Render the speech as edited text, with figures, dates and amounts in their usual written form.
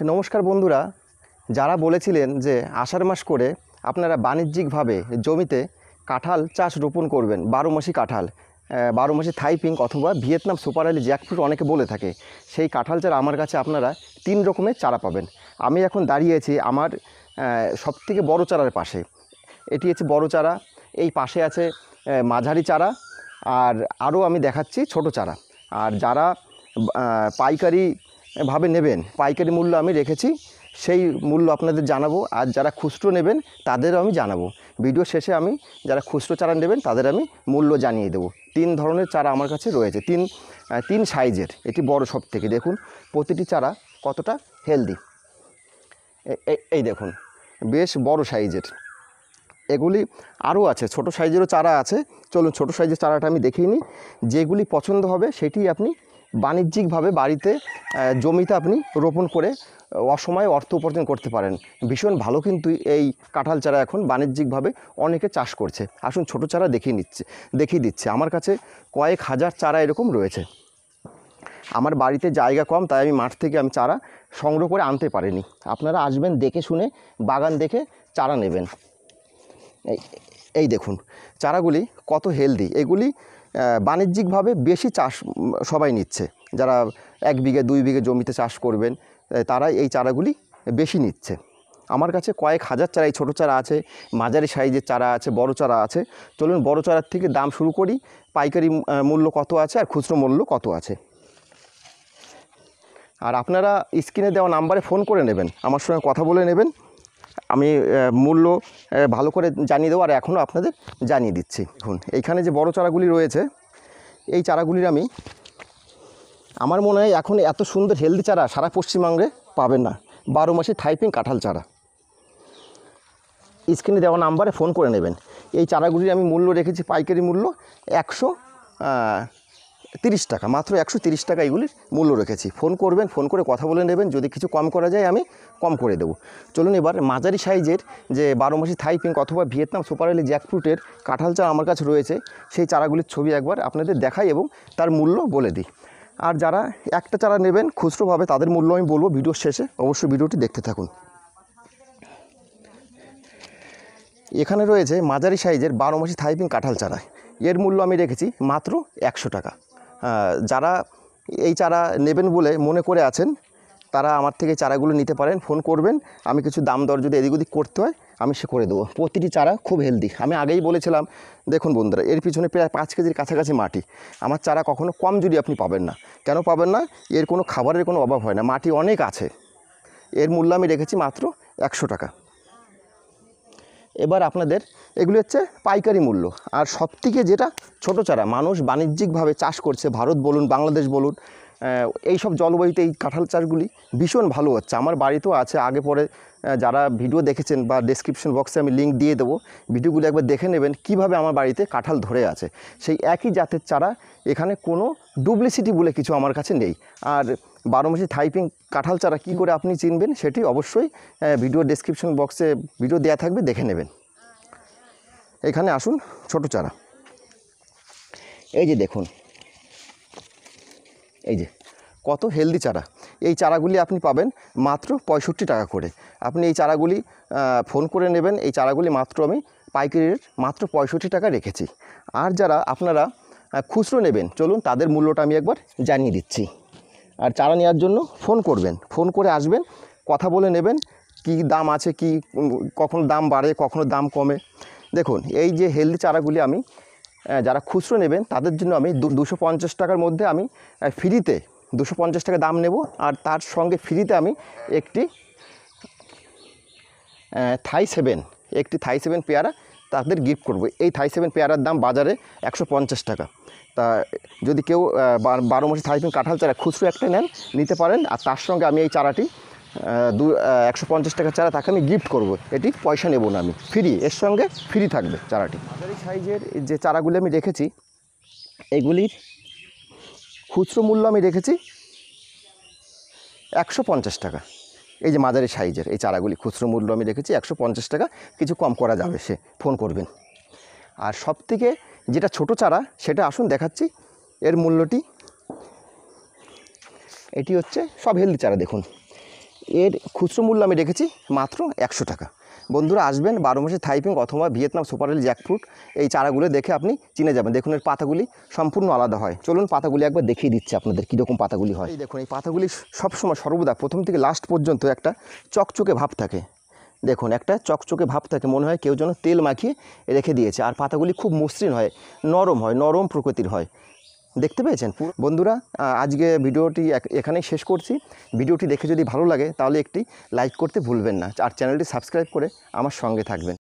নমস্কার বন্ধুরা, যারা বলেছিলেন যে আষাঢ় মাস করে আপনারা বাণিজ্যিকভাবে জমিতে কাঁঠাল চাষ রোপণ করবেন, 12 মাসি কাঁঠাল, 12 মাসি থাই পিঙ্ক অথবা ভিয়েতনাম সুপার আলি জ্যাকফ্রুট অনেকে বলে থাকে, সেই কাঁঠাল চারা আমার কাছে আপনারা 3 রকমের চারা পাবেন। আমি এখন দাঁড়িয়েছি আমার সবথেকে বড় চারার পাশে। এটি হচ্ছে বড় চারা, এই পাশে আছে মাঝারি চারা, আর আরও আমি দেখাচ্ছি ছোট চারা। আর যারা পাইকারিভাবে নেবেন, পাইকারি মূল্য আমি রেখেছি, সেই মূল্য আপনাদের জানাবো। আর যারা খুচরো নেবেন তাদেরও আমি জানাবো। ভিডিও শেষে আমি যারা খুচরো চারা নেবেন তাদের আমি মূল্য জানিয়ে দেবো। 3 ধরনের চারা আমার কাছে রয়েছে, তিন সাইজের। এটি বড় সব থেকে, দেখুন প্রতিটি চারা কতটা হেলদি। এই দেখুন বেশ বড় সাইজের। এগুলি আরও আছে, ছোট সাইজেরও চারা আছে। চলুন ছোট সাইজের চারাটা আমি দেখিয়ে নিই। যেগুলি পছন্দ হবে সেটি আপনি বাণিজ্যিকভাবে বাড়িতে জমিতে আপনি রোপণ করে অসময়ে অর্থ উপার্জন করতে পারেন। ভীষণ ভালো কিন্তু এই কাঁঠাল চারা এখন বাণিজ্যিকভাবে অনেকে চাষ করছে। আসুন ছোট চারা দেখিয়ে দিচ্ছে। আমার কাছে কয়েক হাজার চারা এরকম রয়েছে। আমার বাড়িতে জায়গা কম, তাই আমি মাঠ থেকে আমি চারা সংগ্রহ করে আনতে পারিনি। আপনারা আসবেন, দেখে শুনে বাগান দেখে চারা নেবেন। এই দেখুন চারাগুলি কত হেলদি। এগুলি বাণিজ্যিকভাবে বেশি চাষ সবাই নিচ্ছে। যারা 1 বিঘে 2 বিঘে জমিতে চাষ করবেন তারাই এই চারাগুলি বেশি নিচ্ছে। আমার কাছে কয়েক হাজার চারা, এই ছোটো চারা আছে, মাঝারি সাইজের চারা আছে, বড় চারা আছে। চলুন বড় চারার থেকে দাম শুরু করি। পাইকারি মূল্য কত আছে আর খুচরো মূল্য কত আছে। আর আপনারা স্ক্রিনে দেওয়া নাম্বারে ফোন করে নেবেন, আমার সঙ্গে কথা বলে নেবেন। আমি মূল্য ভালো করে জানিয়ে দেবো, আর এখনও আপনাদের জানিয়ে দিচ্ছি। দেখুন এইখানে যে বড় চারাগুলি রয়েছে, এই চারাগুলির আমার মনে হয় এখন এত সুন্দর হেলদি চারা সারা পশ্চিমবঙ্গে পাবেন না। 12 মাসি থাই পিঙ্ক কাঁঠাল চারা। স্ক্রিনে দেওয়া নাম্বারে ফোন করে নেবেন। এই চারাগুলির আমি মূল্য রেখেছি, পাইকারি মূল্য 130 টাকা, মাত্র 130 টাকা এগুলির মূল্য রেখেছি। ফোন করবেন, ফোন করে কথা বলে নেবেন। যদি কিছু কম করা যায় আমি কম করে দেবো। চলুন এবার মাঝারি সাইজের যে 12 মাসি থাই পিঙ্ক অথবা ভিয়েতনাম সুপার আলি জ্যাকফ্রুটের কাঁঠাল চারা আমার কাছে রয়েছে, সেই চারাগুলির ছবি একবার আপনাদের দেখাই এবং তার মূল্য বলে দিই। আর যারা একটা চারা নেবেন খুচরোভাবে, তাদের মূল্য আমি বলবো ভিডিওর শেষে। অবশ্যই ভিডিওটি দেখতে থাকুন। এখানে রয়েছে মাঝারি সাইজের 12 মাসি থাই পিঙ্ক কাঁঠাল চারা। এর মূল্য আমি রেখেছি মাত্র 100 টাকা। যারা এই চারা নেবেন বলে মনে করে আছেন তারা আমার থেকে চারাগুলো নিতে পারেন। ফোন করবেন, আমি কিছু দাম দর যদি এদিক ওদিক করতে হয় আমি সে করে দেবো। প্রতিটি চারা খুব হেলদি। আমি আগেই বলেছিলাম, দেখুন বন্ধুরা, এর পিছনে প্রায় 5 কেজির কাছাকাছি মাটি। আমার চারা কখনো কম যদি আপনি পাবেন না। কেন পাবেন না? এর কোনো খাবারের কোনো অভাব হয় না, মাটি অনেক আছে। এর মূল্য আমি রেখেছি মাত্র 100 টাকা। এবার আপনাদের এগুলি হচ্ছে পাইকারি মূল্য। আর সবথেকে যেটা ছোটো চারা মানুষ বাণিজ্যিকভাবে চাষ করছে, ভারত বলুন বাংলাদেশ বলুন, এই সব জলবায়ুতে এই কাঁঠাল চাষগুলি ভীষণ ভালো হচ্ছে। আমার বাড়িতেও আছে, আগে পরে যারা ভিডিও দেখেছেন বা ডেসক্রিপশন বক্সে আমি লিঙ্ক দিয়ে দেবো, ভিডিওগুলো একবার দেখে নেবেন কীভাবে আমার বাড়িতে কাঁঠাল ধরে আছে। সেই একই জাতের চারা, এখানে কোনো ডুপ্লিসিটি বলে কিছু আমার কাছে নেই। আর 12 মাসি থাই পিঙ্ক কাঁঠাল চারা কী করে আপনি চিনবেন সেটি অবশ্যই ভিডিও ডেসক্রিপশন বক্সে ভিডিও দেওয়া থাকবে, দেখে নেবেন। এখানে আসুন ছোট চারা। এই যে দেখুন, এই যে কত হেলদি চারা। এই চারাগুলি আপনি পাবেন মাত্র 65 টাকা করে। আপনি এই চারাগুলি ফোন করে নেবেন। এই চারাগুলি মাত্র আমি পাইকারি রেট মাত্র 65 টাকা রেখেছি। আর যারা আপনারা খুচরো নেবেন, চলুন তাদের মূল্যটা আমি একবার জানিয়ে দিচ্ছি। আর চারা নেওয়ার জন্য ফোন করবেন, ফোন করে আসবেন, কথা বলে নেবেন কি দাম আছে, কি কখনো দাম বাড়ে কখনো দাম কমে। দেখুন এই যে হেলদি চারাগুলি আমি যারা খুচরো নেবেন তাদের জন্য আমি 250 টাকার মধ্যে আমি ফ্রিতে 250 টাকা দাম নেব। আর তার সঙ্গে ফ্রিতে আমি একটি থাই 7 পেয়ারা তাদের গিফট করব। এই থাই 7 পেয়ারার দাম বাজারে 150 টাকা। তা যদি কেউ 12 মাসি থাই পিঙ্ক কাঁঠাল চারা খুচরো একটা নেন, নিতে পারেন। আর তার সঙ্গে আমি এই চারাটি 150 টাকা চারা তাকে আমি গিফট করব। এটি পয়সা নেব না, আমি ফ্রি, এর সঙ্গে ফ্রি থাকবে চারাটি। মাঝারি সাইজের যে চারাগুলি আমি রেখেছি, এগুলির খুচরো মূল্য আমি রেখেছি 150 টাকা। এই যে মাঝারি সাইজের এই চারাগুলি খুচরো মূল্য আমি রেখেছি 150 টাকা। কিছু কম করা যাবে, সে ফোন করবেন। আর সবথেকে যেটা ছোট চারা সেটা আসুন দেখাচ্ছি। এর মূল্যটি, এটি হচ্ছে সব হেলদি চারা। দেখুন এর খুচরো মূল্য আমি রেখেছি মাত্র 100 টাকা। বন্ধুরা আসবেন 12 মাসে থাইপিং অথবা ভিয়েতনাম সুপারএল জ্যাকফ্রুট, এই চারাগুলো দেখে আপনি চিনে যাবেন। দেখুন এর পাতাগুলি সম্পূর্ণ আলাদা হয়। চলুন পাতাগুলি একবার দেখিয়ে দিচ্ছি আপনাদের কীরকম পাতাগুলি হয়। এই দেখুন এই পাতাগুলি সবসময় সর্বদা প্রথম থেকে লাস্ট পর্যন্ত একটা চকচকে ভাব থাকে। দেখুন একটা চকচকে ভাব থাকে, মনে হয় কেউ যেন তেল মাখিয়ে রেখে দিয়েছে। আর পাতাগুলি খুব মসৃণ হয়, নরম প্রকৃতির হয়। দেখতে পেয়েছেন বন্ধুরা? আজকে ভিডিওটি এখানেই শেষ করছি। ভিডিওটি দেখে যদি ভালো লাগে তাহলে একটি লাইক করতে ভুলবেন না, আর চ্যানেলটি সাবস্ক্রাইব করে আমার সঙ্গে থাকবেন।